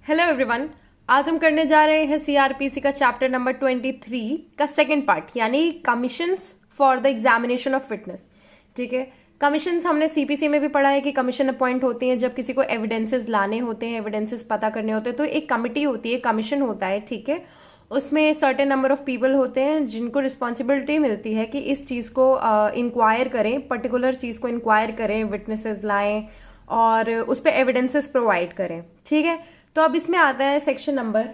Hello everyone. आज हम करने जा रहे हैं सीआरपीसी का चैप्टर नंबर 23 का सेकंड पार्ट, यानी commissions for the examination of fitness. ठीक है, कमीशंस हमने सीपीसी में भी पढ़ा है कि कमीशन अपॉइंट होती हैं जब किसी को एविडेंसेस लाने होते हैं, एविडेंसेस पता करने होते हैं, तो एक कमिटी होती है, कमीशन होता है। ठीक है, उसमें सर्टेन नंबर ऑफ पीपल होते हैं जिनको रिस्पॉन्सिबिलिटी मिलती है कि इस चीज़ को इंक्वायर करें, पर्टिकुलर चीज़ को इंक्वायर करें, विटनेसेस लाएं और उस पर एविडेंसेस प्रोवाइड करें। ठीक है, तो अब इसमें आता है सेक्शन नंबर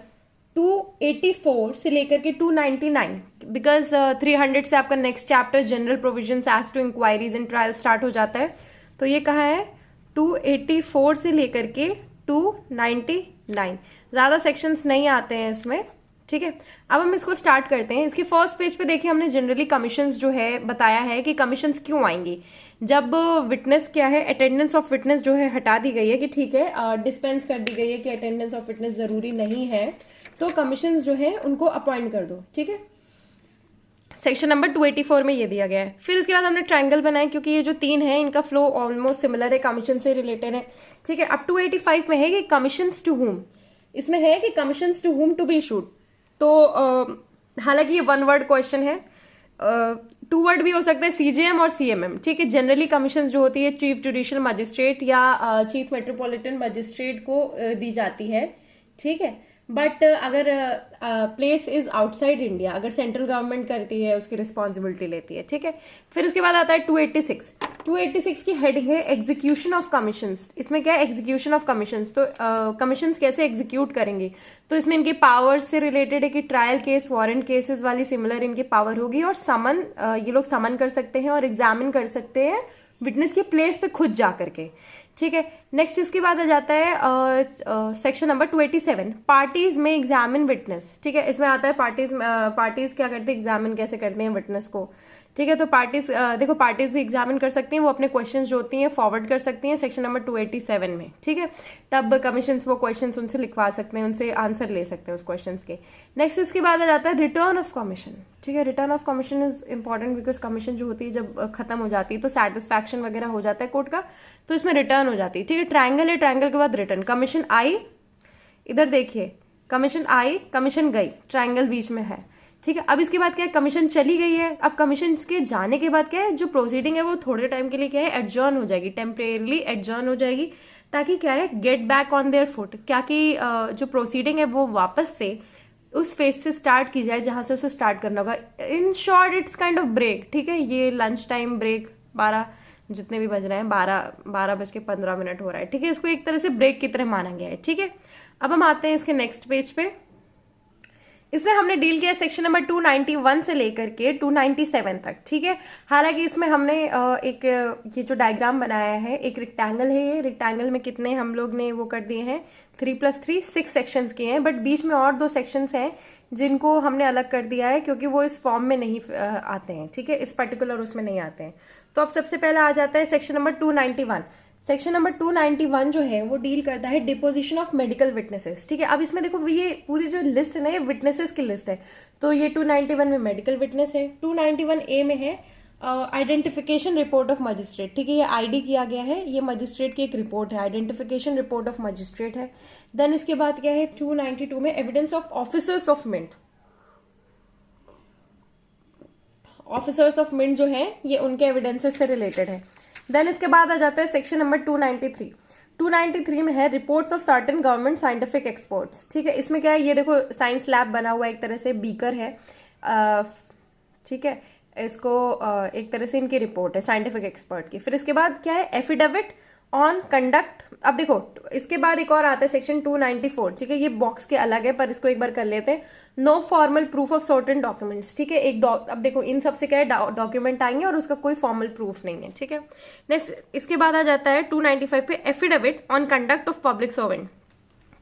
284 से लेकर के 299, बिकॉज 300 से आपका next chapter general provisions as to inquiries and trial start हो जाता है। तो ये कहाँ है, 284 से लेकर के 299, ज़्यादा सेक्शंस नहीं आते हैं इसमें। ठीक है, अब हम इसको स्टार्ट करते हैं। इसके फर्स्ट पेज पे देखिए, हमने जनरली कमीशंस जो है बताया है कि कमीशंस क्यों आएंगी जब विटनेस क्या है, अटेंडेंस ऑफ विटनेस जो है हटा दी गई है कि ठीक है, डिस्पेंस कर दी गई है कि अटेंडेंस ऑफ विटनेस जरूरी नहीं है, तो कमीशंस जो है उनको अपॉइंट कर दो। ठीक है, सेक्शन नंबर 284 में ये दिया गया है। फिर इसके बाद हमने ट्रायंगल बनाया क्योंकि ये जो तीन है इनका फ्लो ऑलमोस्ट सिमिलर है, कमीशन से रिलेटेड है। ठीक है, अब 285 में है कि कमीशंस टू हुम, इसमें है कि commissions to whom to be issued. तो हालांकि ये वन वर्ड क्वेश्चन है, टू वर्ड भी हो सकता है, सीजेएम और सीएमएम। ठीक है, जनरली कमीशन जो होती है चीफ जुडिशियल मजिस्ट्रेट या चीफ मेट्रोपॉलिटन मजिस्ट्रेट को दी जाती है। ठीक है, बट अगर प्लेस इज आउटसाइड इंडिया, अगर सेंट्रल गवर्नमेंट करती है, उसकी रिस्पॉन्सिबिलिटी लेती है। ठीक है, फिर उसके बाद आता है 286 की हेडिंग है एग्जीक्यूशन ऑफ कमीशंस। इसमें क्या है, एग्जीक्यूशन ऑफ कमीशंस। तो कमीशंस कैसे एग्जीक्यूट करेंगे, तो इसमें इनके पावर्स से रिलेटेड है कि ट्रायल केस, वारंट केसेस वाली सिमिलर इनकी पावर होगी, और समन ये लोग समन कर सकते हैं और एग्जामिन कर सकते हैं विटनेस के प्लेस पे खुद जा करके। ठीक है, नेक्स्ट इसके बाद आ जाता है सेक्शन नंबर 287, पार्टीज में एग्जामिन विटनेस। ठीक है, इसमें आता है पार्टीज क्या करते हैं, एग्जामिन कैसे करते हैं विटनेस को। ठीक है, तो पार्टीज देखो, पार्टीज भी एग्जामिन कर सकती हैं, वो अपने क्वेश्चंस जो होती हैं फॉरवर्ड कर सकती हैं सेक्शन नंबर 287 में। ठीक है, तब कमीशंस वो क्वेश्चंस उनसे लिखवा सकते हैं, उनसे आंसर ले सकते हैं उस क्वेश्चंस के। नेक्स्ट इसके बाद आ जाता है रिटर्न ऑफ कमीशन। ठीक है, return of commission is important because commission जो होती है जब खत्म हो जाती है तो सेटिस्फैक्शन वगैरह हो जाता है कोर्ट का, तो इसमें रिटर्न हो जाती है। ठीक है, ट्रायंगल है, ट्रायंगल के बाद रिटर्न, कमीशन आई, इधर देखिए कमीशन आई, कमीशन गई, ट्रायंगल बीच में है। ठीक है, अब इसके बाद क्या है, कमीशन चली गई है। अब कमीशन के जाने के बाद क्या है, जो प्रोसीडिंग है वो थोड़े टाइम के लिए क्या है, एडजर्न हो जाएगी, टेम्परेरली एडजर्न हो जाएगी, ताकि क्या है, get back on their foot, क्या कि जो प्रोसीडिंग है वो वापस से उस फेज से स्टार्ट की जाए जहां से उसे स्टार्ट करना होगा। In short it's kind of break. ठीक है, ये लंच टाइम ब्रेक 12 जितने भी बज रहे हैं, 12:15 हो रहा है। ठीक है, इसको एक तरह से ब्रेक की तरह माना गया है। ठीक है, अब हम आते हैं इसके नेक्स्ट पेज पे। इसमें हमने डील किया सेक्शन नंबर 291 से लेकर के 297 तक। ठीक है, हालांकि इसमें हमने एक ये जो डायग्राम बनाया है, एक रेक्टेंगल है, ये रेक्टेंगल में कितने हम लोग ने वो कर दिए हैं, 3+3 6 सेक्शंस किए हैं, बट बीच में और 2 सेक्शंस हैं जिनको हमने अलग कर दिया है क्योंकि वो इस फॉर्म में नहीं आते हैं। ठीक है, इस पर्टिकुलर उसमें नहीं आते हैं। तो अब सबसे पहले आ जाता है सेक्शन नंबर 291। सेक्शन नंबर 291 जो है वो डील करता है डिपोजिशन ऑफ मेडिकल विटनेसेस। ठीक है, अब इसमें देखो ये पूरी जो लिस्ट है ना, ये विटनेसेस की लिस्ट है। तो ये 291 में मेडिकल विटनेस है, 291A में है आइडेंटिफिकेशन रिपोर्ट ऑफ मजिस्ट्रेट। ठीक है, ये आईडी किया गया है, ये मजिस्ट्रेट की एक रिपोर्ट है, आइडेंटिफिकेशन रिपोर्ट ऑफ मजिस्ट्रेट है। देन इसके बाद क्या है, 292 में evidence of officers of mint. Officers of mint जो है ये उनके एविडेंसेस से रिलेटेड है। देन इसके बाद आ जाता है सेक्शन नंबर 293 में है reports of certain government scientific experts. ठीक है, इसमें क्या है, ये देखो साइंस लैब बना हुआ है, एक तरह से बीकर है। ठीक है, इसको एक तरह से इनकी रिपोर्ट है साइंटिफिक एक्सपर्ट की। फिर इसके बाद क्या है, एफिडेविट ऑन कंडक्ट। अब देखो इसके बाद एक और आता है सेक्शन 294। ठीक है, ये बॉक्स के अलग है पर इसको एक बार कर लेते हैं। No formal proof of certain documents. ठीक है, अब देखो इन सब से क्या है, डॉक्यूमेंट आएंगे और उसका कोई फॉर्मल प्रूफ नहीं है। ठीक है, नेक्स्ट इसके बाद आ जाता है 295 पे affidavit on conduct of public servant.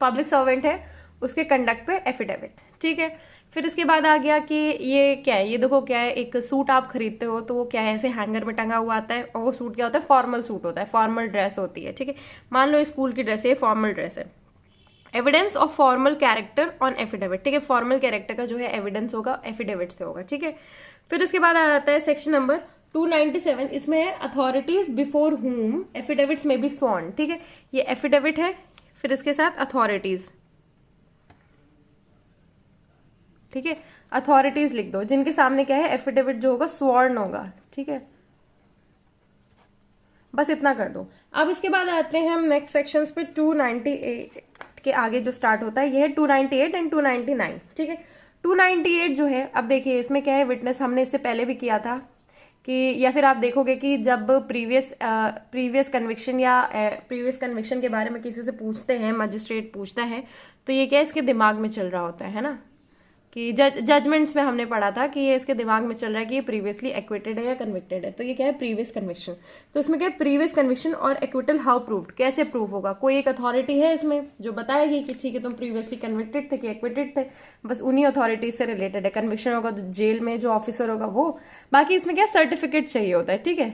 Public servant है, उसके कंडक्ट पे एफिडेविट। ठीक है, फिर इसके बाद आ गया कि ये क्या है, ये देखो क्या है, एक सूट आप खरीदते हो तो वो क्या है, ऐसे हैंगर में टंगा हुआ आता है, और वो सूट क्या होता है, फॉर्मल सूट होता है, फॉर्मल ड्रेस होती है। ठीक है, मान लो स्कूल की ड्रेस है, फॉर्मल ड्रेस है। Evidence of formal character on affidavit. ठीक है, फॉर्मल कैरेक्टर का जो है एविडेंस होगा एफिडेविट से होगा। ठीक है, फिर इसके बाद आ जाता है सेक्शन नंबर 297, इसमें है अथॉरिटीज बिफोर हुम एफिडेविट्स में बी स्वॉर्न। ठीक है, ये एफिडेविट है, फिर इसके साथ अथॉरिटीज। ठीक है। अथॉरिटीज लिख दो जिनके सामने क्या है, एफिडेविट जो होगा स्वॉर्न होगा, ठीक है। बस इतना कर दो। अब इसके बाद आते हैं हम नेक्स्ट सेक्शंस पे। 298 के आगे जो स्टार्ट होता है ये है 298 एंड 299, ठीक है। 298 जो है, अब देखिए इसमें क्या है, विटनेस हमने इससे पहले भी किया था कि, या फिर आप देखोगे कि जब प्रीवियस कन्विक्शन या प्रीवियस कन्विक्शन के बारे में किसी से पूछते हैं, मजिस्ट्रेट पूछता है, तो ये क्या इसके दिमाग में चल रहा होता है ना, कि जजमेंट्स में हमने पढ़ा था कि ये इसके दिमाग में चल रहा है कि ये प्रीवियसली एक्विटेड है या कन्विक्टेड है, तो ये क्या है, प्रीवियस कन्विक्शन। तो इसमें क्या है, प्रीवियस कन्विक्शन और एक्विटल हाउ प्रूव्ड, कैसे प्रूव होगा। कोई एक अथॉरिटी है इसमें जो बताएगी कि ठीक है तुम प्रीवियसली कन्विक्टेड थे कि एक्विटेड थे, बस उन्हीं अथॉरिटीज से रिलेटेड है। कन्विक्शन होगा तो जेल में जो ऑफिसर होगा वो, बाकी इसमें क्या सर्टिफिकेट चाहिए होता है, ठीक है।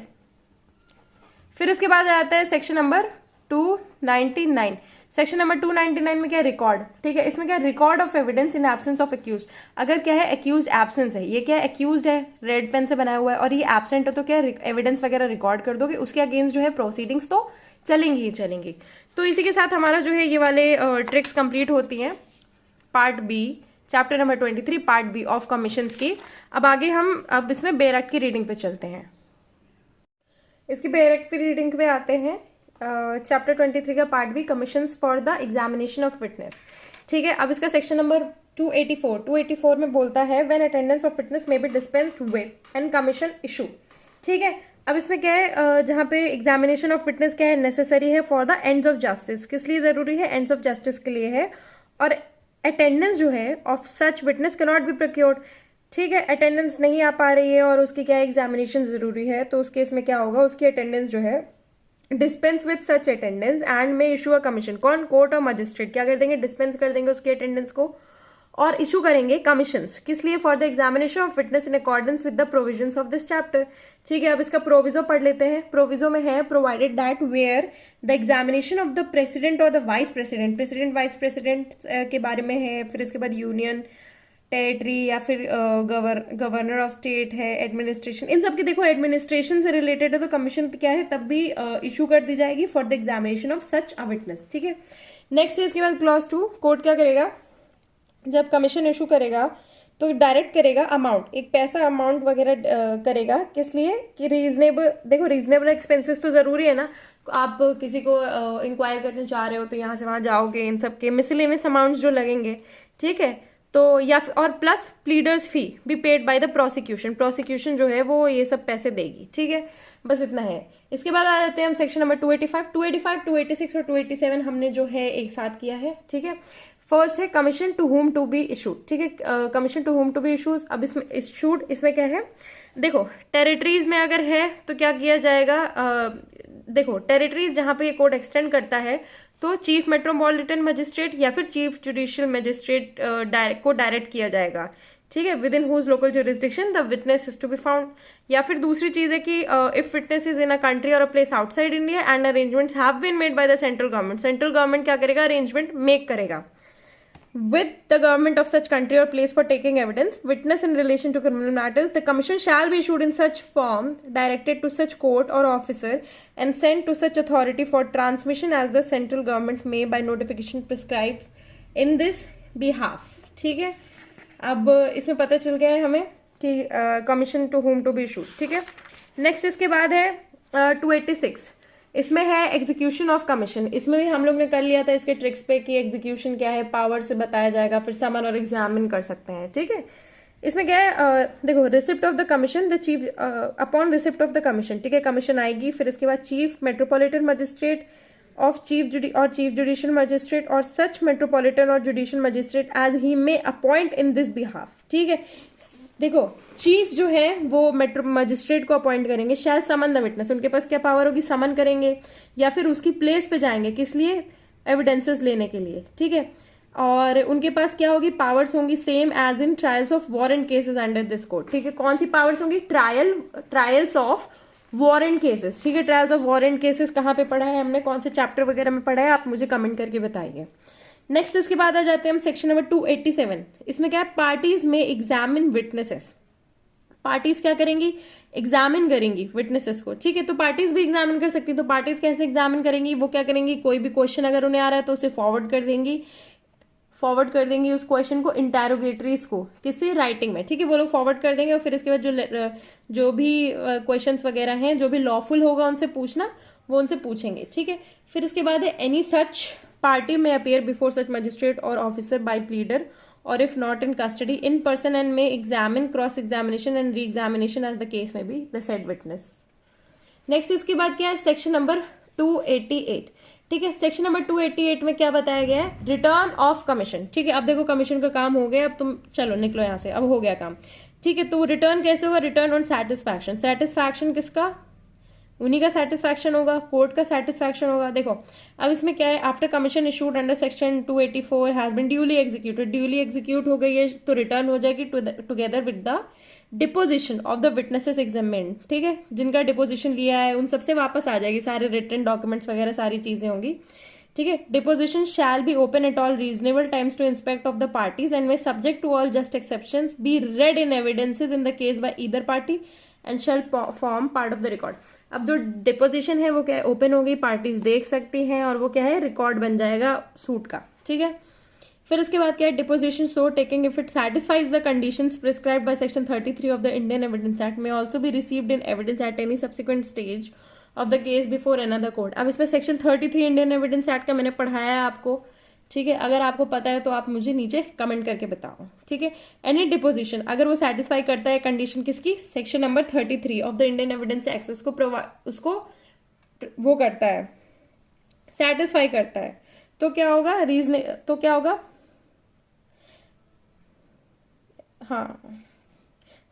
फिर इसके बाद आता है सेक्शन नंबर 299। सेक्शन नंबर 299 में क्या है, रिकॉर्ड, ठीक है। इसमें क्या है, record of evidence in absence of accused. अगर क्या है, एक्यूज एब्सेंस है, ये क्या है, एक्यूज है, रेड पेन से बनाया हुआ है, और ये एब्सेंट है, तो क्या है, एविडेंस वगैरह रिकॉर्ड कर दोगे, उसके अगेंस्ट जो है प्रोसीडिंग्स तो चलेंगी ही चलेंगी। तो इसी के साथ हमारा जो है ये वाले ट्रिक्स कंप्लीट होती हैं part B, chapter number 23 part B of commissions की। अब आगे हम अब इसमें बेयर एक्ट की रीडिंग पे चलते हैं। इसकी बेयर एक्ट की रीडिंग पे आते हैं। चैप्टर 23 का part B, commissions for the examination of witness, ठीक है। अब इसका सेक्शन नंबर 284 में बोलता है when attendance of witness may be dispensed with and commission issue, ठीक है। अब इसमें क्या है, जहाँ पे एग्जामिनेशन ऑफ विटनेस क्या है, नेसेसरी है for the ends of justice. किस लिए जरूरी है, एंड्स ऑफ जस्टिस के लिए है। और अटेंडेंस जो है of such witness can not be procured, ठीक है। अटेंडेंस नहीं आ पा रही है और उसकी क्या एग्जामिनेशन जरूरी है, तो उस केस में क्या होगा, उसकी अटेंडेंस जो है dispense with such attendance and में इशू अ कमीशन। कौन, कोर्ट और मजिस्ट्रेट क्या कर देंगे, डिस्पेंस कर देंगे उसकी अटेंडेंस को और इशू करेंगे कमीशंस। किस लिए, for the examination of witness in accordance with the provisions of this chapter, ठीक है। अब इसका प्रोविजो पढ़ लेते हैं। प्रोविजो में है provided that where the examination of the president और the vice president, president vice president के बारे में है। फिर इसके बाद यूनियन टेरिटरी या फिर गवर्नर ऑफ स्टेट है, एडमिनिस्ट्रेशन, इन सब की देखो एडमिनिस्ट्रेशन से रिलेटेड है, तो कमीशन क्या है तब भी इशू कर दी जाएगी for the examination of such a witness, ठीक है। नेक्स्ट है इसके बाद क्लॉज 2, कोर्ट क्या करेगा, जब कमीशन इशू करेगा तो डायरेक्ट करेगा अमाउंट, एक पैसा अमाउंट वगैरह करेगा। किस लिए कि रीजनेबल, देखो रीजनेबल एक्सपेंसेस तो जरूरी है ना, आप किसी को इंक्वायर करने चाह रहे हो तो यहाँ से वहां जाओगे, इन सब के मिसलेनियस अमाउंट्स जो लगेंगे, ठीक है। तो या और plus pleaders fee be paid by the prosecution, prosecution जो है वो ये सब पैसे देगी, ठीक है। बस इतना है। इसके बाद आ जाते हैं हम सेक्शन नंबर 285, 286 और 287 हमने जो है एक साथ किया है, ठीक है। फर्स्ट है commission to whom to be issued, ठीक है। Commission to whom to be issues, अब इसमें इशूड, इसमें क्या है, देखो टेरिटरीज में अगर है तो क्या किया जाएगा, देखो टेरिटरीज जहां पे ये कोर्ट एक्सटेंड करता है तो चीफ मेट्रोपॉलिटन मजिस्ट्रेट या फिर चीफ जुडिशियल मजिस्ट्रेट को डायरेक्ट किया जाएगा, ठीक है, within whose local jurisdiction the witness is to be found. या फिर दूसरी चीज है कि if witness is in a country और a place outside India and arrangements have been made by the central government, central government क्या करेगा, arrangement make करेगा with the government of such country or place for taking evidence, witness in relation to criminal matters, the commission shall be issued in such form, directed to such court or officer, and sent to such authority for transmission as the central government may by notification prescribes in this behalf, ठीक है। अब इसमें पता चल गया है हमें कि commission to whom to be issued, ठीक है। नेक्स्ट इसके बाद है 286, इसमें है एग्जीक्यूशन ऑफ कमीशन। इसमें भी हम लोग ने कर लिया था इसके ट्रिक्स पे कि एग्जीक्यूशन क्या है, पावर से बताया जाएगा, फिर समन और एग्जामिन कर सकते हैं, ठीक है। इसमें क्या है, देखो receipt of the commission, the chief upon receipt of the commission, ठीक है, कमीशन आएगी। फिर इसके बाद chief metropolitan magistrate of chief judicial magistrate और सच मेट्रोपॉलिटन और judicial magistrate as he may appoint in this behalf, ठीक है। देखो चीफ जो है वो मेट्रो मजिस्ट्रेट को अपॉइंट करेंगे, शायद समन द विटनेस, उनके पास क्या पावर होगी, समन करेंगे या फिर उसकी प्लेस पे जाएंगे, किस लिए, एविडेंसेस लेने के लिए, ठीक है। और उनके पास क्या होगी, पावर्स होंगी same as in trials of warrant cases under this code, ठीक है। कौन सी पावर्स होंगी, ट्रायल्स ऑफ वारंट केसेस, ठीक है। ट्रायल्स ऑफ वारंट केसेस कहाँ पे पढ़ा है हमने, कौन से चैप्टर वगैरह में पढ़ा है, आप मुझे कमेंट करके बताइए। नेक्स्ट इसके बाद आ जाते हैं हम सेक्शन नंबर 287। इसमें क्या है, पार्टीज में एग्जामिन विटनेसेस, पार्टीज क्या करेंगी, एग्जामिन करेंगी विटनेसेस को, ठीक है। तो पार्टीज भी एग्जामिन कर सकती है, तो पार्टीज कैसे एग्जामिन करेंगी, वो क्या करेंगी, कोई भी क्वेश्चन अगर उन्हें आ रहा है तो उसे फॉरवर्ड कर देंगी फॉरवर्ड कर देंगे उस क्वेश्चन को इंटेरोगेटरीज को, किससे, राइटिंग में, ठीक है। वो लोग फॉरवर्ड कर देंगे और फिर इसके बाद जो भी क्वेश्चंस वगैरह हैं जो भी लॉफुल होगा उनसे पूछना, वो उनसे पूछेंगे, ठीक है। फिर इसके बाद है any such party may appear before such magistrate और ऑफिसर बाय प्लीडर और if not in custody in person and may examine cross examination and re examination as the case may be the said witness. Next इसके बाद क्या है, section number 288, ठीक है। Section number 288 में क्या बताया गया है, रिटर्न ऑफ कमीशन, ठीक है। अब देखो कमीशन का काम हो गया, अब तुम चलो निकलो यहां से, अब हो गया काम, ठीक है। तो रिटर्न कैसे होगा, रिटर्न ऑन सेटिस्फैक्शन, सेटिस्फैक्शन किसका, उन्हीं का सेटिस्फैक्शन होगा, कोर्ट का सेटिस्फैक्शन होगा। देखो अब इसमें क्या है, after commission issued under section 284 has been duly executed, duly execute हो गई है तो रिटर्न हो जाएगी together with the deposition of the witnesses examined, ठीक है। जिनका डिपोजिशन लिया है उन सबसे वापस आ जाएगी, सारे रिटन डॉक्यूमेंट्स वगैरह सारी चीजें होंगी, ठीक है। Deposition shall be open at all reasonable times to inspect of the parties and may subject to all just exceptions be read in evidences in the case by either party and shall form part of the record. अब जो deposition है वो क्या है, open हो गई, parties देख सकती हैं और वो क्या है, रिकॉर्ड बन जाएगा सूट का, ठीक है। फिर इसके बाद क्या है, deposition so taking if it satisfies the conditions prescribed by section 33 of the Indian Evidence Act may also be received in evidence at any subsequent stage of the case before another court. अब इसमें section 33 Indian Evidence act का मैंने पढ़ाया है आपको, ठीक है। अगर आपको पता है तो आप मुझे नीचे कमेंट करके बताओ, ठीक है। एनी डिपोजिशन अगर वो सेटिस्फाई करता है कंडीशन किसकी, section number 33 of the Indian Evidence act, उसको वो करता है, सेटिस्फाई करता है, तो क्या होगा, रीजन तो क्या होगा,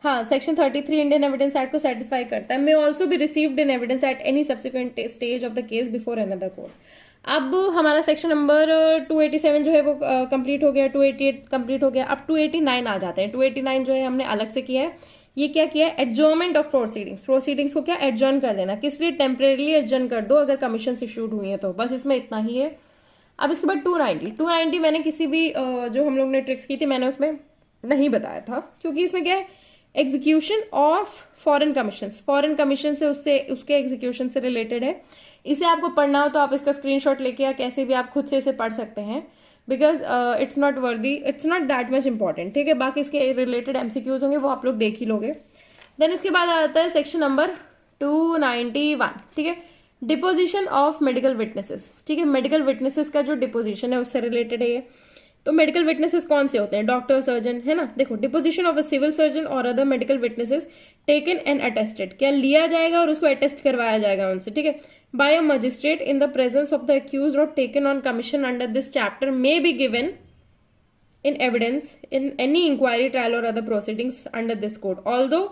हाँ सेक्शन 33 इंडियन एविडेंस एक्ट को सेटिस्फाई करता है। May also be received in evidence at any subsequent stage of the case before another court. अब हमारा सेक्शन नंबर 287 जो है वो कंप्लीट हो गया, 288 कंप्लीट हो गया, अब 289 आ जाते हैं। 289 जो है हमने अलग से किया है, ये क्या किया है, एडजॉर्नमेंट ऑफ प्रोसीडिंग्स को क्या एडजॉर्न कर देना, किस लिए, टेम्परेरीली एडजॉर्न कर दो अगर कमीशन इशूड हुई है तो, बस इसमें इतना ही है। अब इसके बाद 290 मैंने किसी भी जो हम लोग ने ट्रिक्स की थी मैंने उसमें नहीं बताया था, क्योंकि इसमें क्या है, एग्जीक्यूशन ऑफ फॉरेन कमीशन से उसके एग्जीक्यूशन से रिलेटेड है। इसे आपको पढ़ना हो तो आप इसका स्क्रीनशॉट लेके या कैसे भी आप खुद से इसे पढ़ सकते हैं, because it's not that much important, ठीक है। बाकी इसके रिलेटेड एमसीक्यूज होंगे वो आप लोग देख ही लोगे। देन इसके बाद आता है सेक्शन नंबर 291, ठीक है, डिपोजिशन ऑफ मेडिकल विटनेसेस, ठीक है। मेडिकल विटनेसेस का जो डिपोजिशन है उससे रिलेटेड है ये। तो मेडिकल विटनेसेस कौन से होते हैं, डॉक्टर, सर्जन, है ना। देखो deposition of a civil surgeon और other medical witnesses taken and attested, क्या लिया जाएगा और उसको अटेस्ट करवाया जाएगा उनसे, ठीक है, by a magistrate in the presence of the accused और taken on commission under this chapter may be given in evidence in any inquiry, trial or other proceedings under this code although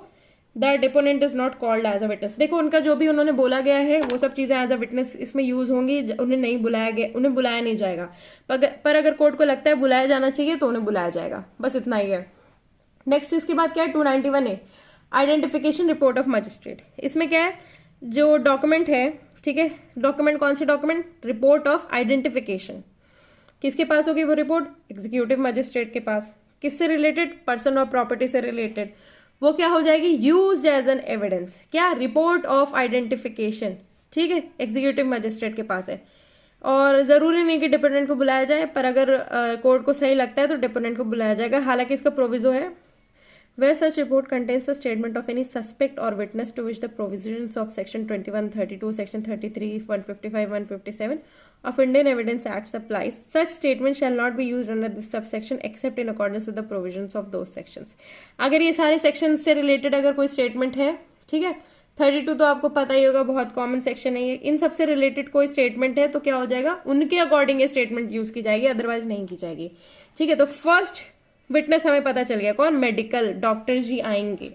the deponent is not called as a witness। देखो उनका जो भी उन्होंने बोला गया है वो सब चीजें एज अ विटनेस इसमें यूज होंगी, उन्हें नहीं बुलाया गया, उन्हें बुलाया नहीं जाएगा, पर अगर कोर्ट को लगता है बुलाया जाना चाहिए तो उन्हें बुलाया जाएगा, बस इतना ही है। नेक्स्ट इसके बाद क्या है, 291 है, आइडेंटिफिकेशन रिपोर्ट ऑफ मजिस्ट्रेट। इसमें क्या है, जो डॉक्यूमेंट है, ठीक है, डॉक्यूमेंट कौन से डॉक्यूमेंट, रिपोर्ट ऑफ आइडेंटिफिकेशन, किसके पास होगी वो रिपोर्ट, एग्जीक्यूटिव मजिस्ट्रेट के पास, किससे रिलेटेड, पर्सन और प्रॉपर्टी से रिलेटेड, वो क्या हो जाएगी, यूज्ड एज एन एविडेंस, क्या, रिपोर्ट ऑफ आइडेंटिफिकेशन, ठीक है, एग्जीक्यूटिव मजिस्ट्रेट के पास है। और जरूरी नहीं कि डिपेंडेंट को बुलाया जाए, पर अगर कोर्ट को सही लगता है तो डिपेंडेंट को बुलाया जाएगा, हालांकि इसका प्रोविजो है where such report contains a statement of any suspect or witness to which the provisions of section 21, 32, section 33, 155, 157 of Indian Evidence Acts applies, such statement shall not be used under this subsection except in accordance with the provisions of those sections। अगर ये सारे sections से related अगर कोई statement है, ठीक है, 32 तो आपको पता ही होगा, बहुत कॉमन सेक्शन है ये, इन सबसे रिलेटेड कोई स्टेटमेंट है तो क्या हो जाएगा, उनके अकॉर्डिंग ये स्टेटमेंट यूज की जाएगी, अदरवाइज नहीं की जाएगी, ठीक है। तो फर्स्ट विटनेस हमें पता चल गया, कौन, मेडिकल, डॉक्टर जी आएंगे,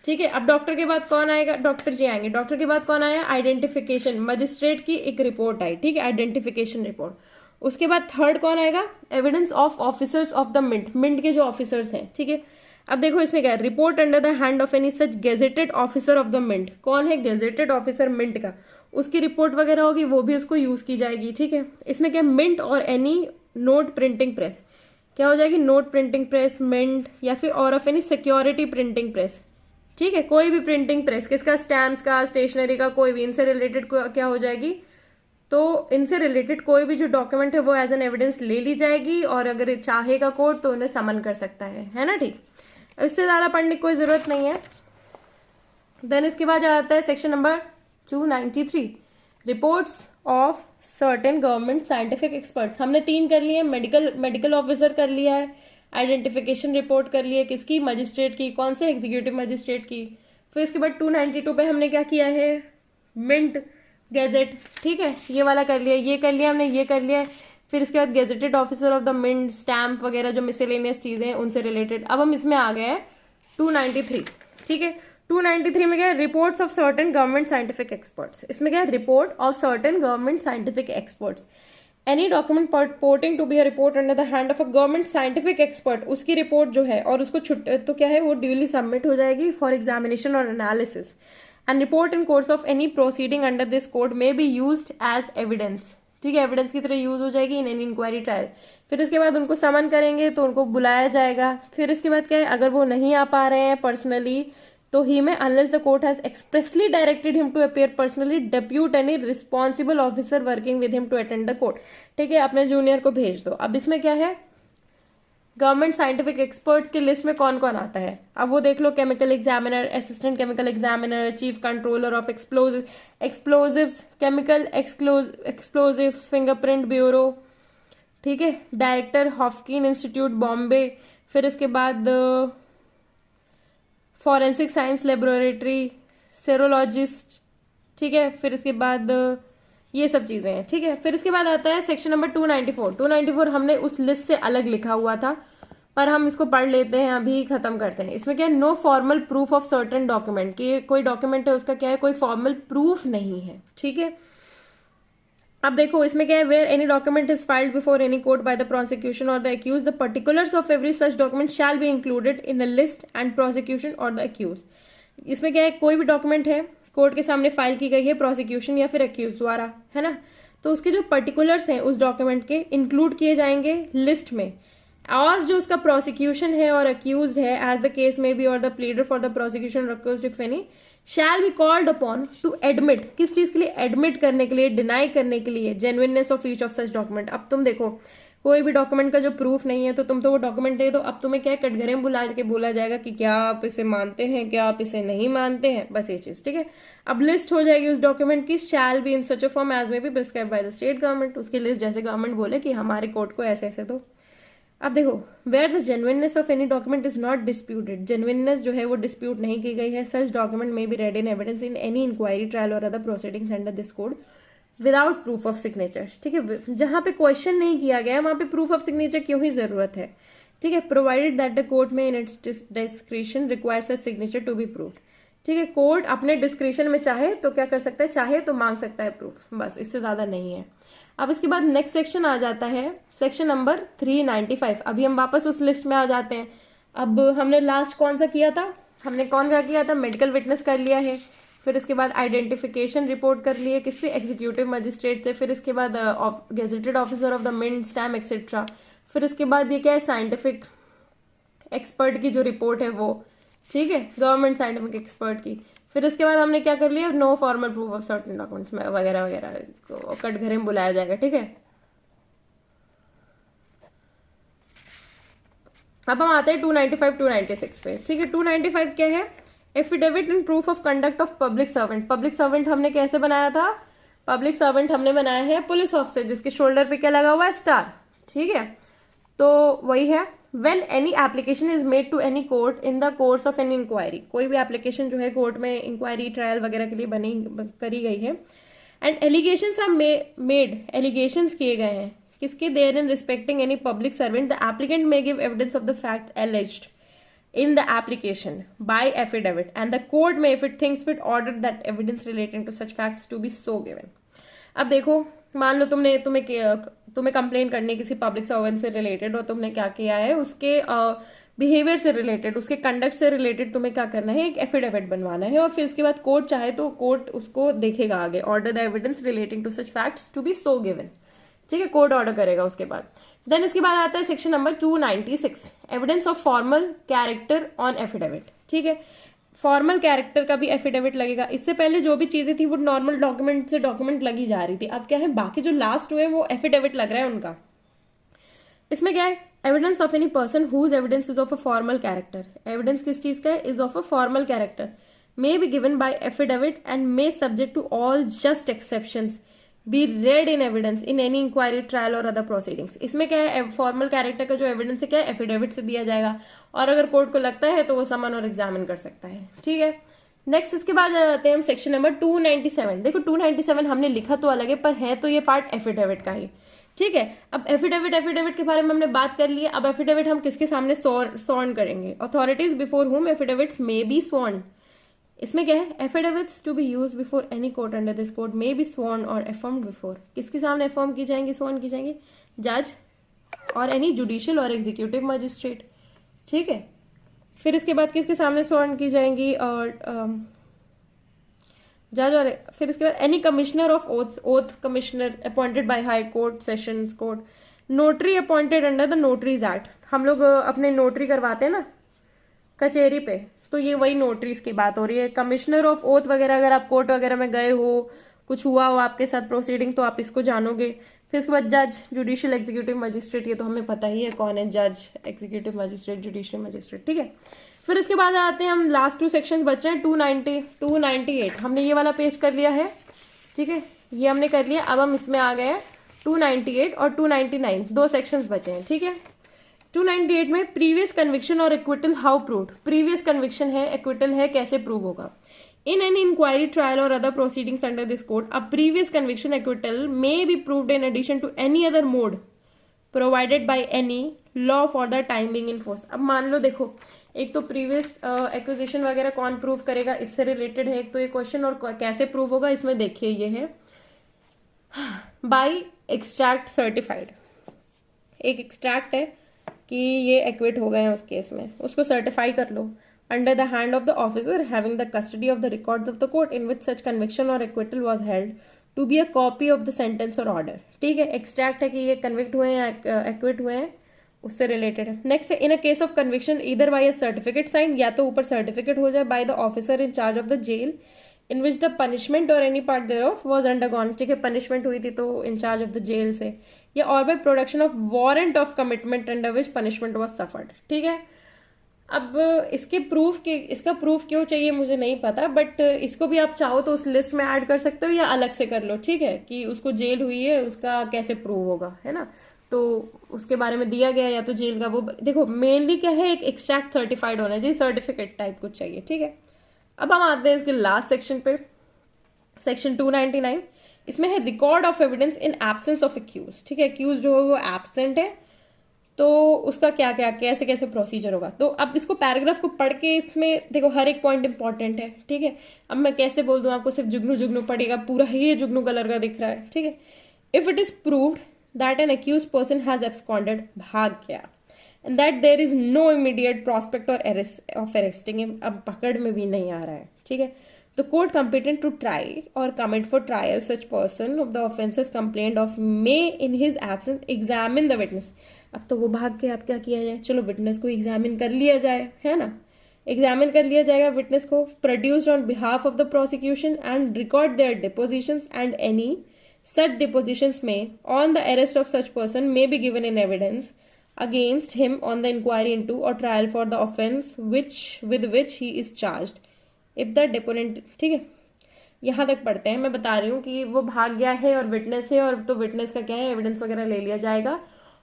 ठीक है। अब डॉक्टर के बाद कौन आएगा, डॉक्टर जी आएंगे, डॉक्टर के बाद कौन आया, आइडेंटिफिकेशन, मजिस्ट्रेट की एक रिपोर्ट आई, ठीक है, आइडेंटिफिकेशन रिपोर्ट। उसके बाद थर्ड कौन आएगा, evidence of officers of the mint के जो ऑफिसर्स हैं, ठीक है। अब देखो इसमें क्या है, report under the hand of any such gazetted officer of the mint, कौन है, गेजेटेड ऑफिसर मिंट का, उसकी रिपोर्ट वगैरह होगी, वो भी उसको यूज की जाएगी, ठीक है। इसमें क्या, मिंट और एनी नोट प्रिंटिंग प्रेस, क्या हो जाएगी, नोट प्रिंटिंग प्रेस, मिंट, या फिर और of any security printing press, ठीक है, कोई भी प्रिंटिंग प्रेस, किसका, स्टैम्प्स का, स्टेशनरी का, कोई भी, इनसे रिलेटेड क्या हो जाएगी, तो इनसे रिलेटेड कोई भी जो डॉक्यूमेंट है वो एज एन एविडेंस ले ली जाएगी, और अगर चाहेगा कोर्ट तो उन्हें समन कर सकता है ना। ठीक, इससे ज्यादा पढ़ने की कोई जरूरत नहीं है। देन इसके बाद आता है section number 293, reports of certain government scientific experts. हमने 3 कर लिए, मेडिकल ऑफिसर कर लिया है, आइडेंटिफिकेशन रिपोर्ट कर ली है, किसकी, मजिस्ट्रेट की, कौन से, एग्जीक्यूटिव मजिस्ट्रेट की। फिर इसके बाद 292 पे हमने क्या किया है, मिंट गैजेट, ठीक है, ये वाला कर लिया, ये कर लिया हमने, ये कर लिया। फिर इसके बाद gazetted officer of the mint, stamp वगैरह जो मिसलेनियस चीजें हैं उनसे रिलेटेड। अब हम इसमें आ गए हैं 293, ठीक है। 293 में क्या है, reports of certain government scientific experts. इसमें क्या है, report of certain government scientific experts. Any document purporting to be a report under the hand of a government scientific expert, उसकी रिपोर्ट जो है और उसको तो क्या है वो ड्यूली सबमिट हो जाएगी for examination or analysis. And report in course of any proceeding under this code may be used as evidence, ठीक है, एविडेंस की तरह यूज हो जाएगी इन एनी इंक्वायरी ट्रायल। फिर इसके बाद उनको समन करेंगे तो उनको बुलाया जाएगा। फिर इसके बाद क्या है, अगर वो नहीं आ पा रहे हैं पर्सनली तो ही में unless the court has expressly directed him to appear personally depute any responsible officer working with him to attend the court, ठीक है, अपने जूनियर को भेज दो। अब इसमें क्या है, गवर्नमेंट साइंटिफिक एक्सपर्ट्स की लिस्ट में कौन कौन आता है, अब वो देख लो, chemical examiner, assistant chemical examiner, chief controller of explosives, chemical explosives, fingerprint bureau, ठीक है, डायरेक्टर हॉफकिन इंस्टीट्यूट बॉम्बे। फिर इसके बाद फॉरेंसिक साइंस लेबोरेटरी, सेरोलॉजिस्ट, ठीक है। फिर इसके बाद ये सब चीजें हैं, ठीक है। फिर इसके बाद आता है सेक्शन नंबर 294। 294 हमने उस लिस्ट से अलग लिखा हुआ था, पर हम इसको पढ़ लेते हैं, अभी खत्म करते हैं। इसमें क्या है, no formal proof of certain document, कि कोई डॉक्यूमेंट है उसका क्या है, कोई फॉर्मल प्रूफ नहीं है, ठीक है। अब देखो इसमें क्या है, where any document is filed before any court by the prosecution और the accused, the particulars of every such document shall be included in the list and prosecution और द अक्यूज। इसमें क्या है, कोई भी डॉक्यूमेंट है कोर्ट के सामने फाइल की गई है प्रोसिक्यूशन या फिर अक्यूज द्वारा, है ना, तो उसके जो पर्टिकुलर्स हैं उस डॉक्यूमेंट के इंक्लूड किए जाएंगे लिस्ट में, और जो उसका प्रोसिक्यूशन है और अक्यूज है as the case may B और the pleader for the prosecution accused if any shall be called upon two admit, किस चीज के लिए, एडमिट करने के लिए, डिनाई करने के लिए, genuineness of each of such document. अब तुम देखो कोई भी डॉक्यूमेंट का जो प्रूफ नहीं है तो तुम तो वो डॉक्यूमेंट दे दो, अब तुम्हें क्या है, कटघरे में बुला के बोला जाएगा कि क्या आप इसे मानते हैं, क्या आप इसे नहीं मानते हैं, बस ये चीज, ठीक है। अब लिस्ट हो जाएगी उस डॉक्यूमेंट की, shall be in such a form as may be prescribed by the state government, उसकी लिस्ट जैसे गवर्नमेंट बोले कि हमारे कोर्ट को ऐसे ऐसे दो। अब देखो, where the genuineness of any document is not disputed, genuineness जो है वो डिस्प्यूट नहीं की गई है, such document may be read in evidence in any inquiry trial और other proceedings under this code without proof of signature, ठीक है। जहां पे क्वेश्चन नहीं किया गया वहां पे प्रूफ ऑफ सिग्नेचर क्यों ही जरूरत है, ठीक है, प्रोवाइडेड दैट द कोर्ट में in its discretion requires a signature to be proved, ठीक है। कोर्ट अपने डिस्क्रिशन में चाहे तो क्या कर सकता है, चाहे तो मांग सकता है प्रूफ, बस इससे ज्यादा नहीं है। अब इसके बाद नेक्स्ट सेक्शन आ जाता है सेक्शन नंबर 395। अभी हम वापस उस लिस्ट में आ जाते हैं। अब हमने लास्ट कौन सा किया था, हमने कौन का किया था, मेडिकल विटनेस कर लिया है। फिर इसके बाद आइडेंटिफिकेशन रिपोर्ट कर लिए, किससे, एग्जीक्यूटिव मजिस्ट्रेट से। फिर इसके बाद gazetted officer of the mint, stamp etcetera. फिर इसके बाद ये क्या है, साइंटिफिक एक्सपर्ट की जो रिपोर्ट है वो, ठीक है, गवर्नमेंट साइंटिफिक एक्सपर्ट की। फिर इसके बाद हमने क्या कर लिया, no formal proof of certain documents वगैरह वगैरह, कटघरे में बुलाया जाएगा, ठीक है। अब हम आते हैं 295 296 पे, ठीक है। 295 क्या है, affidavit and proof of conduct of public servant. Public servant हमने कैसे बनाया था, पब्लिक सर्वेंट हमने बनाया है पुलिस ऑफिसर जिसके शोल्डर पे क्या लगा हुआ है, स्टार, ठीक है। तो वही है, when any application is made to any court in the course of an inquiry, कोई भी एप्लीकेशन जो है कोर्ट में इंक्वायरी ट्रायल वगैरह के लिए करी गई है, and allegations are made, allegations किए गए हैं किसके, there in respecting any public servant, the applicant may give evidence of the fact alleged in the application by affidavit and the court may if it thinks fit order that evidence relating to such facts to be so given। अब देखो, मान लो तुम्हें complain करनी किसी public servant से related और तुमने क्या किया है, उसके बिहेवियर से रिलेटेड, उसके कंडक्ट से रिलेटेड तुम्हें क्या करना है, एक एफिडेविट बनवाना है, और फिर इसके बाद कोर्ट चाहे तो कोर्ट उसको देखेगा आगे, order the evidence relating to such facts to be so given, ठीक है, कोर्ट ऑर्डर करेगा उसके बाद। देन इसके बाद आता है section number 296, evidence of formal character on affidavit, ठीक है। फॉर्मल कैरेक्टर का भी एफिडेविट लगेगा। इससे पहले जो भी चीजें थी वो नॉर्मल डॉक्यूमेंट से डॉक्यूमेंट लगी जा रही थी, अब क्या है बाकी जो लास्ट हुए वो एफिडेविट लग रहा है उनका। इसमें क्या है, evidence of any person whose evidence is of a formal character, evidence किस चीज का है, is of a formal character, may be given by affidavit and may subject to all just exceptions be read in evidence in any inquiry trial और other proceedings. इसमें क्या है, formal character का जो एविडेंस है क्या है, एफिडेविट से दिया जाएगा, और अगर कोर्ट को लगता है तो वो समन और एग्जामिन कर सकता है। ठीक है, नेक्स्ट इसके बाद आते हैं हम सेक्शन नंबर 297। देखो 297 हमने लिखा तो अलग है, पर है तो ये पार्ट एफिडेविट का ही। ठीक है, अब एफिडेविट के बारे में हमने बात कर ली है। अब एफिडेविट हम किसके सामने स्वॉर्न करेंगे, authorities before whom affidavits may be sworn. इसमें क्या है, affidavits to be use before any court under this code may be sworn or affirmed before, किसके सामने अफर्म की जाएंगी, स्वॉर्न की जाएंगी, जज और एनी जुडिशियल और एग्जीक्यूटिव मजिस्ट्रेट। ठीक है, फिर इसके बाद किसके सामने स्वॉर्न की जाएंगी, और जज, और फिर इसके बाद any commissioner of oath commissioner appointed by High Court, Sessions Court, notary appointed under the Notaries Act. हम लोग अपने नोटरी करवाते हैं ना कचहरी पे, तो ये वही नोटरीज की बात हो रही है। कमिश्नर ऑफ ओथ वगैरह, अगर आप कोर्ट वगैरह में गए हो, कुछ हुआ हो आपके साथ प्रोसीडिंग, तो आप इसको जानोगे। फिर इसके बाद जज, जुडिशियल एग्जीक्यूटिव मजिस्ट्रेट, ये तो हमें पता ही है कौन है, जज, एग्जीक्यूटिव मजिस्ट्रेट, जुडिशियल मजिस्ट्रेट। ठीक है, फिर इसके बाद आते हैं हम लास्ट 2 सेक्शंस बच रहे हैं 290 298। हमने ये वाला पेज कर लिया है। ठीक है, ये हमने कर लिया। अब हम इसमें आ गए हैं 298 और 299, 2 सेक्शंस बचे हैं। ठीक है, 298 में प्रीवियस कन्विक्शन और acquittal how proved. Previous conviction है, एक्विटल है, कैसे प्रूव होगा। इन एनी इंक्वायरी ट्रायल और other proceedings under this code a previous conviction acquittal may be proved in addition to any other mode provided by any law for the time being in force. अब मान लो, देखो एक तो previous acquisition वगैरह कौन prove करेगा, इससे related है एक तो ये क्वेश्चन, और कैसे प्रूव होगा इसमें देखिए ये है बाय एक्सट्रैक्ट सर्टिफाइड। एक एक्सट्रैक्ट है कि ये एक्विट हो गए हैं उस केस में, उसको सर्टिफाई कर लो under the hand of the officer having the custody of the records of the court in which such conviction और acquittal was held to be a copy of the sentence और order. ठीक है, extract है कि ये convict हुए हैं या एक्विट हुए हैं, उससे रिलेटेड है। नेक्स्ट है in a case of conviction either by a certificate sign, या तो ऊपर सर्टिफिकेट हो जाए by the officer in charge of the jail in which the punishment और any part thereof was undergone. ठीक है, पनिशमेंट हुई थी तो in charge of the jail से, या और by production of warrant of commitment under which punishment was suffered. ठीक है, अब इसके प्रूफ के, इसका प्रूफ क्यों चाहिए मुझे नहीं पता, बट इसको भी आप चाहो तो उस लिस्ट में ऐड कर सकते हो या अलग से कर लो। ठीक है, कि उसको जेल हुई है उसका कैसे प्रूव होगा, है ना, तो उसके बारे में दिया गया, या तो जेल का वो। देखो मेनली क्या है, एक एक्सट्रैक्ट सर्टिफाइड होना चाहिए, सर्टिफिकेट टाइप कुछ चाहिए। ठीक है, अब हम आते हैं इसके लास्ट सेक्शन पे, सेक्शन 299। इसमें है record of evidence in absence of accuse. ठीक है, एक्यूज जो है वो एब्सेंट है, तो उसका क्या क्या कैसे कैसे प्रोसीजर होगा। तो अब इसको पैराग्राफ को पढ़ के, इसमें देखो हर एक पॉइंट इंपॉर्टेंट है। ठीक है, अब मैं कैसे बोल दूं आपको, सिर्फ जुगनू जुगनू पड़ेगा, पूरा ये जुगनू कलर का दिख रहा है। ठीक है, if it is proved that an accuse person has absconded, भाग गया, and that there is no immediate prospect or of arresting him, अब पकड़ में भी नहीं आ रहा है। ठीक है, the court competent to try or commit for trial such person of the offences complained of may in his absence examine the witness। अब तो वो भाग के, अब क्या किया जाए, चलो विटनेस को एग्जामिन कर लिया जाए, है ना, एग्जामिन कर लिया जाएगा विटनेस को, produced on behalf of the prosecution and record their depositions and any such depositions may on the arrest of such person may be given in evidence against him on the inquiry into or trial for the offence with which he is charged if the deponent। ठीक है, यहाँ तक पढ़ते हैं। मैं बता रही हूँ कि वो भाग गया है और विटनेस है, और तो विटनेस का क्या है, एविडेंस वगैरह ले लिया जाएगा,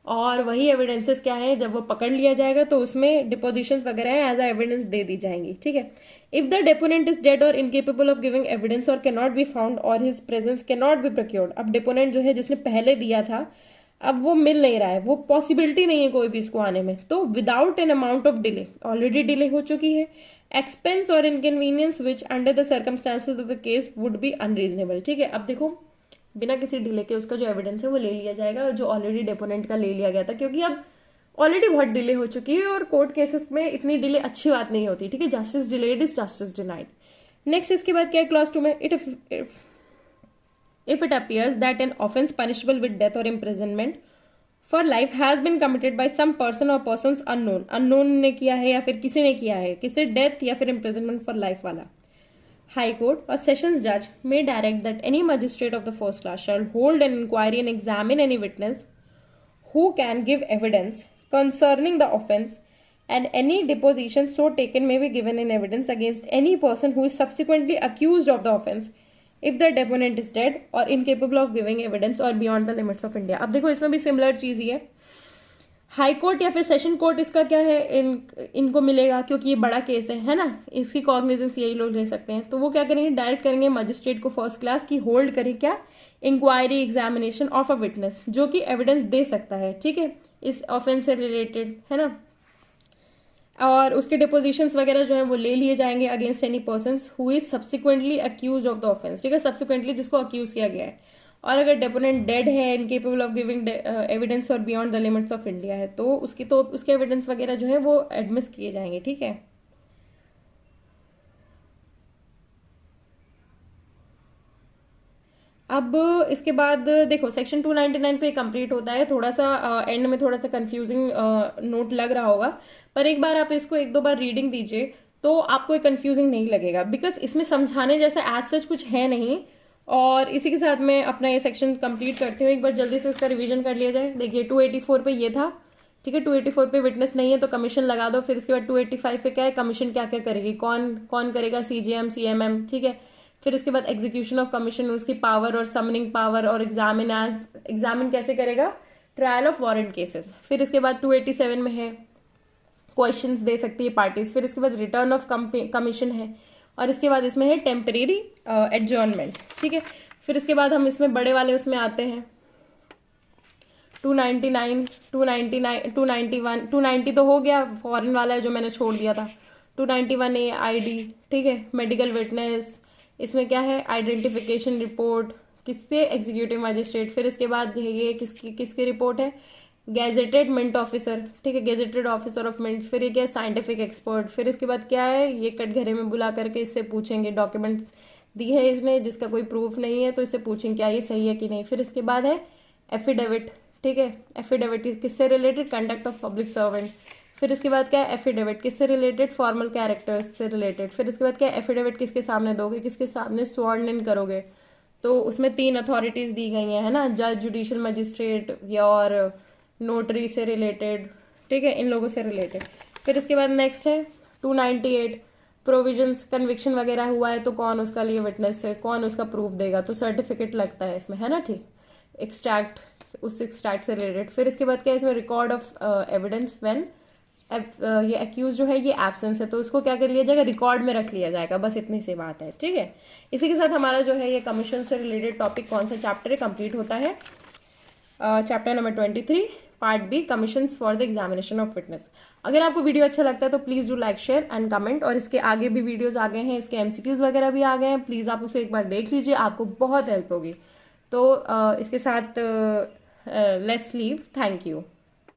और वही एविडेंसेस क्या है, जब वो पकड़ लिया जाएगा तो उसमें डिपोजिशंस वगैरह एज अ एविडेंस दे दी जाएंगी। ठीक है, if the deponent is dead और इनकेपेबल ऑफ गिविंग एविडेंस और कैन नॉट बी फाउंड और his presence can not be procured. अब डेपोनेंट जो है जिसने पहले दिया था, अब वो मिल नहीं रहा है, वो पॉसिबिलिटी नहीं है कोई भी इसको आने में, तो without an amount of delay, already delay हो चुकी है, एक्सपेंस और inconvenience which under the circumstances of the case would be unreasonable. ठीक है, अब देखो बिना किसी डिले के उसका जो एविडेंस है वो ले लिया जाएगा, जो ऑलरेडी डेपोनेंट का ले लिया गया था, क्योंकि अब ऑलरेडी बहुत डिले हो चुकी है, और कोर्ट केसेस में इतनी डिले अच्छी बात नहीं होती। ठीक है, justice delayed is justice denied. Next इसके बाद क्या है, क्लॉज 2 में, if it appears that an offence punishable with death और imprisonment for life has been committed by some person और पर्सन अननोन, अननोन ने किया है या फिर किसी ने किया है, किसी डेथ या फिर इम्प्रिजनमेंट फॉर लाइफ वाला. High Court or Sessions Judge may direct that any magistrate of the first class shall hold an inquiry and examine any witness who can give evidence concerning the offence, and any deposition so taken may be given in evidence against any person who is subsequently accused of the offence if the deponent is dead or incapable of giving evidence or beyond the limits of India. अब देखो इसमें भी similar चीज ही है. High court या फिर session court इसका क्या है, इनको मिलेगा क्योंकि ये बड़ा केस है ना, इसकी कॉग्निजेंस यही लोग ले सकते हैं. तो वो क्या करेंगे, डायरेक्ट करेंगे मजिस्ट्रेट को फर्स्ट क्लास की होल्ड करें क्या, inquiry examination of a witness जो कि एविडेंस दे सकता है, ठीक है, इस ऑफेंस से रिलेटेड, है ना. और उसके डिपोजिशंस वगैरह जो है वो ले लिए जाएंगे against any person who is subsequently accuse of the offence, ठीक है, सब्सिक्वेंटली जिसको अक्यूज किया गया है. और अगर डेपोनेंट डेड है, इनकेपेबल ऑफ गिविंग एविडेंस और beyond the limits of India है, तो उसके एविडेंस वगैरह जो है वो एडमिस किए जाएंगे, ठीक है. अब इसके बाद देखो सेक्शन 299 पे कंप्लीट होता है. थोड़ा सा एंड में थोड़ा सा कंफ्यूजिंग नोट लग रहा होगा, पर एक बार आप इसको एक दो बार रीडिंग दीजिए तो आपको कंफ्यूजिंग नहीं लगेगा, बिकॉज इसमें समझाने जैसा एज सच कुछ है नहीं. और इसी के साथ मैं अपना ये सेक्शन कंप्लीट करती हूँ. एक बार जल्दी से इसका रिवीजन कर लिया जाए. देखिए 284 पे ये था, ठीक है, 284 पे विटनेस नहीं है तो कमीशन लगा दो. फिर इसके बाद 285 पे क्या है, कमीशन क्या क्या करेगी, कौन कौन करेगा, सीजीएम सीएमएम, ठीक है. फिर इसके बाद एग्जीक्यूशन ऑफ कमीशन, उसकी पावर और समनिंग पावर, और एग्जामिन कैसे करेगा, ट्रायल ऑफ वारंट केसेस. फिर इसके बाद 287 में है क्वेश्चंस दे सकती है पार्टीज. फिर इसके बाद रिटर्न ऑफ कमीशन है, और इसके बाद इसमें है टेम्परेरी एडजॉर्नमेंट, ठीक है. फिर इसके बाद हम इसमें बड़े वाले उसमें आते हैं 299, 291, 290 तो हो गया, फॉरेन वाला है जो मैंने छोड़ दिया था. 291A आईडी, ठीक है, मेडिकल विटनेस, इसमें क्या है, आइडेंटिफिकेशन रिपोर्ट, किसके, एग्जीक्यूटिव मजिस्ट्रेट. फिर इसके बाद ये किसकी रिपोर्ट है, गैजेटेड मिंट ऑफिसर, ठीक है, गैजेटेड ऑफिसर ऑफ मिंट. फिर ये क्या है, साइंटिफिक एक्सपर्ट. फिर इसके बाद क्या है, ये कटघरे में बुला करके इससे पूछेंगे, डॉक्यूमेंट दी है इसने जिसका कोई प्रूफ नहीं है तो इससे पूछेंगे क्या ये सही है कि नहीं. फिर इसके बाद है एफिडेविट, ठीक है, एफिडेविट किससे related, conduct of public servant. फिर इसके बाद क्या है, एफिडेविट किससे रिलेटेड, फॉर्मल कैरेक्टर्स से रिलेटेड. फिर इसके बाद क्या है, एफिडेविट किसके सामने दोगे, किसके सामने स्वर्न इन करोगे. तो उसमें 3 अथॉरिटीज दी गई हैं, है ना, जज, जुडिशियल मजिस्ट्रेट या और नोटरी से रिलेटेड, ठीक है, इन लोगों से रिलेटेड. फिर इसके बाद नेक्स्ट है 298 प्रोविजंस, कन्विक्शन वगैरह हुआ है तो कौन उसका लिए विटनेस है, कौन उसका प्रूफ देगा, तो सर्टिफिकेट लगता है इसमें, है ना, ठीक. एक्सट्रैक्ट, उस एक्सट्रैक्ट से रिलेटेड. फिर इसके बाद क्या है, इसमें रिकॉर्ड ऑफ एविडेंस व्हेन ये एक्यूज जो है ये एब्सेंस है तो उसको क्या कर लिया जाएगा, रिकॉर्ड में रख लिया जाएगा. बस इतनी सी बात है, ठीक है. इसी के साथ हमारा जो है ये कमीशन से रिलेटेड टॉपिक कौन सा चैप्टर है कंप्लीट होता है. Chapter number 23 part B, commissions for the examination of witness. अगर आपको वीडियो अच्छा लगता है तो please do like, share and comment. और इसके आगे भी वीडियोस आ गए हैं, इसके एमसीक्यूज वगैरह भी आ गए हैं, प्लीज आप उसे एक बार देख लीजिए, आपको बहुत हेल्प होगी. तो इसके साथ लेट्स लीव, थैंक यू.